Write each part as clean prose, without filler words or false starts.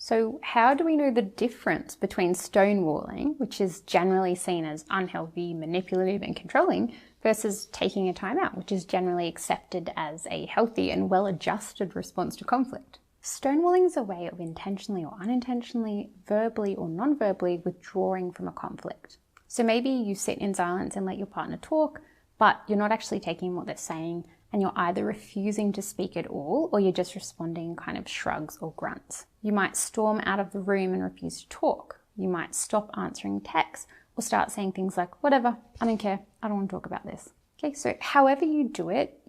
So how do we know the difference between stonewalling, which is generally seen as unhealthy, manipulative and controlling, versus taking a time out, which is generally accepted as a healthy and well-adjusted response to conflict? Stonewalling is a way of intentionally or unintentionally, verbally or non-verbally withdrawing from a conflict. So maybe you sit in silence and let your partner talk, but you're not actually taking what they're saying, and you're either refusing to speak at all or you're just responding kind of shrugs or grunts. You might storm out of the room and refuse to talk. You might stop answering texts or start saying things like, whatever, I don't care, I don't want to talk about this. Okay, so however you do it,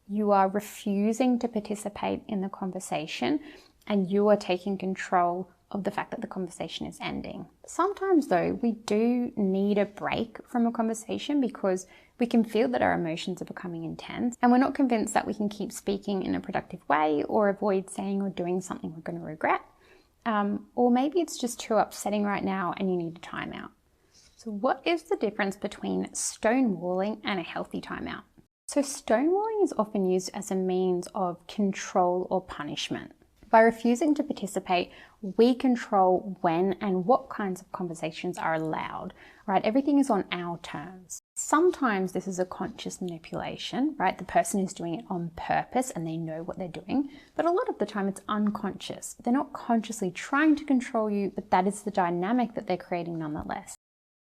you are refusing to participate in the conversation and you are taking control of the fact that the conversation is ending. Sometimes though, we do need a break from a conversation because we can feel that our emotions are becoming intense and we're not convinced that we can keep speaking in a productive way or avoid saying or doing something we're going to regret. Or maybe it's just too upsetting right now and you need a timeout. So what is the difference between stonewalling and a healthy timeout? So stonewalling is often used as a means of control or punishment. By refusing to participate, we control when and what kinds of conversations are allowed, right? Everything is on our terms. Sometimes this is a conscious manipulation, right? The person is doing it on purpose and they know what they're doing, but a lot of the time it's unconscious. They're not consciously trying to control you, but that is the dynamic that they're creating nonetheless.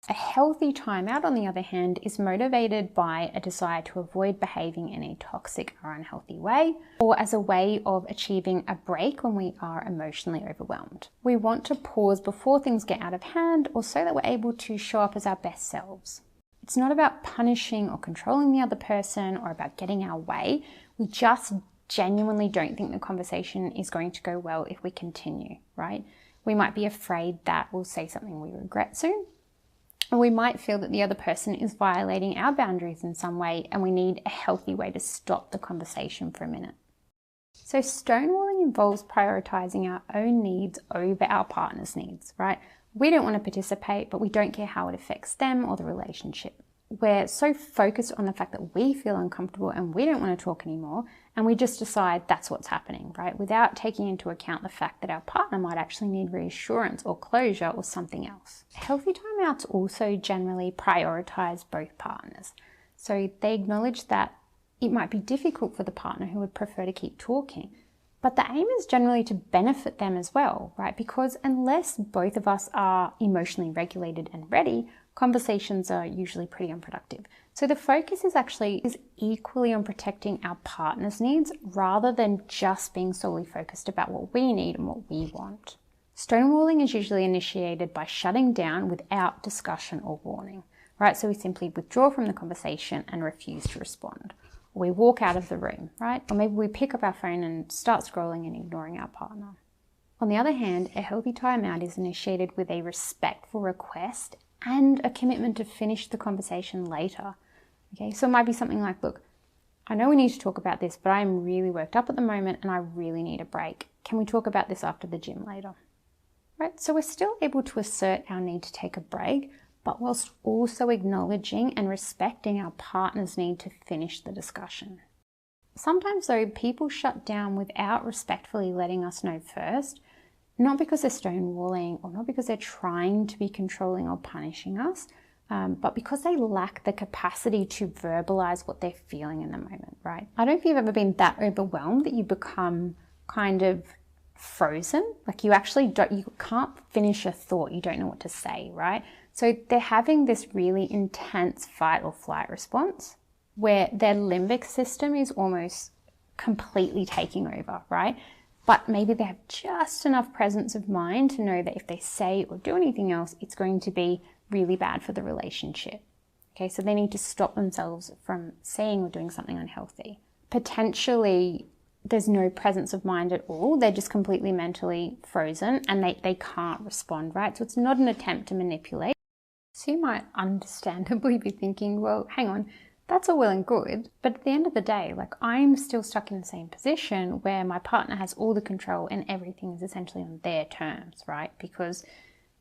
A healthy timeout, on the other hand, is motivated by a desire to avoid behaving in a toxic or unhealthy way, or as a way of achieving a break when we are emotionally overwhelmed. We want to pause before things get out of hand, or so that we're able to show up as our best selves. It's not about punishing or controlling the other person or about getting our way. We just genuinely don't think the conversation is going to go well if we continue, right? We might be afraid that we'll say something we regret soon. Or we might feel that the other person is violating our boundaries in some way and we need a healthy way to stop the conversation for a minute. So stonewalling involves prioritizing our own needs over our partner's needs, right? We don't want to participate, but we don't care how it affects them or the relationship. We're so focused on the fact that we feel uncomfortable and we don't want to talk anymore, and we just decide that's what's happening, right? Without taking into account the fact that our partner might actually need reassurance or closure or something else. Healthy timeouts also generally prioritize both partners. So they acknowledge that it might be difficult for the partner who would prefer to keep talking, but the aim is generally to benefit them as well, right? Because unless both of us are emotionally regulated and ready, conversations are usually pretty unproductive. So the focus is equally on protecting our partner's needs rather than just being solely focused about what we need and what we want. Stonewalling is usually initiated by shutting down without discussion or warning, right? So we simply withdraw from the conversation and refuse to respond. Or we walk out of the room, right? Or maybe we pick up our phone and start scrolling and ignoring our partner. On the other hand, a healthy timeout is initiated with a respectful request and a commitment to finish the conversation later. Okay, so it might be something like, look, I know we need to talk about this, but I'm really worked up at the moment and I really need a break. Can we talk about this after the gym later? Right, so we're still able to assert our need to take a break, but whilst also acknowledging and respecting our partner's need to finish the discussion. Sometimes though, people shut down without respectfully letting us know first, not because they're stonewalling or not because they're trying to be controlling or punishing us, but because they lack the capacity to verbalize what they're feeling in the moment, right? I don't know if you've ever been that overwhelmed that you become kind of frozen, like you can't finish a thought, you don't know what to say, right? So they're having this really intense fight or flight response where their limbic system is almost completely taking over, right? But maybe they have just enough presence of mind to know that if they say or do anything else, it's going to be really bad for the relationship. Okay, so they need to stop themselves from saying or doing something unhealthy. Potentially, there's no presence of mind at all. They're just completely mentally frozen and they can't respond, right? So it's not an attempt to manipulate. So you might understandably be thinking, well, hang on, that's all well and good, but at the end of the day, like I'm still stuck in the same position where my partner has all the control and everything is essentially on their terms, right? Because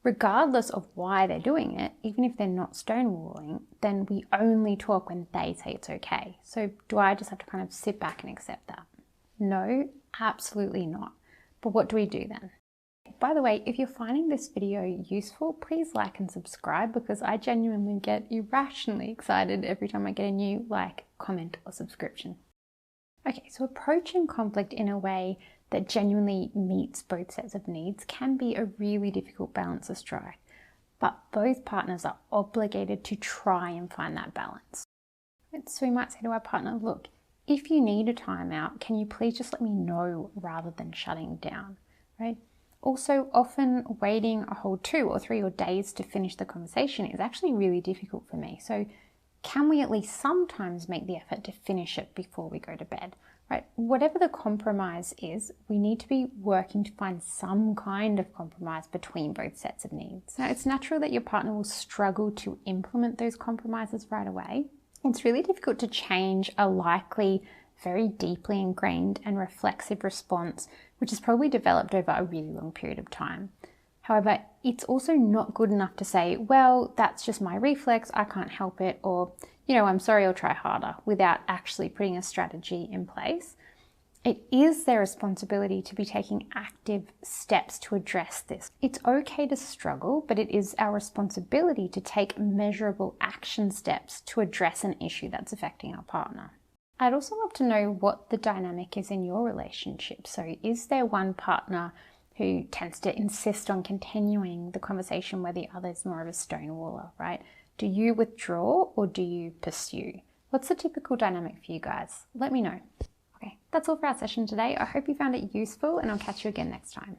regardless of why they're doing it, even if they're not stonewalling, then we only talk when they say it's okay. So do I just have to kind of sit back and accept that? No, absolutely not. But what do we do then? by the way, if you're finding this video useful, please like and subscribe, because I genuinely get irrationally excited every time I get a new like, comment, or subscription. Okay, so approaching conflict in a way that genuinely meets both sets of needs can be a really difficult balance to strike, but both partners are obligated to try and find that balance. So we might say to our partner, look, if you need a timeout, can you please just let me know rather than shutting down, right? Also, often waiting a whole 2 or 3 days to finish the conversation is actually really difficult for me. So can we at least sometimes make the effort to finish it before we go to bed, right? Whatever the compromise is, we need to be working to find some kind of compromise between both sets of needs. Now, it's natural that your partner will struggle to implement those compromises right away. It's really difficult to change a likely very deeply ingrained and reflexive response, which is probably developed over a really long period of time. However, it's also not good enough to say, well, that's just my reflex, I can't help it, or, I'm sorry, I'll try harder, without actually putting a strategy in place. It is their responsibility to be taking active steps to address this. It's okay to struggle, but it is our responsibility to take measurable action steps to address an issue that's affecting our partner. I'd also love to know what the dynamic is in your relationship. So is there one partner who tends to insist on continuing the conversation where the other is more of a stonewaller, right? Do you withdraw or do you pursue? What's the typical dynamic for you guys? Let me know. Okay, that's all for our session today. I hope you found it useful, and I'll catch you again next time.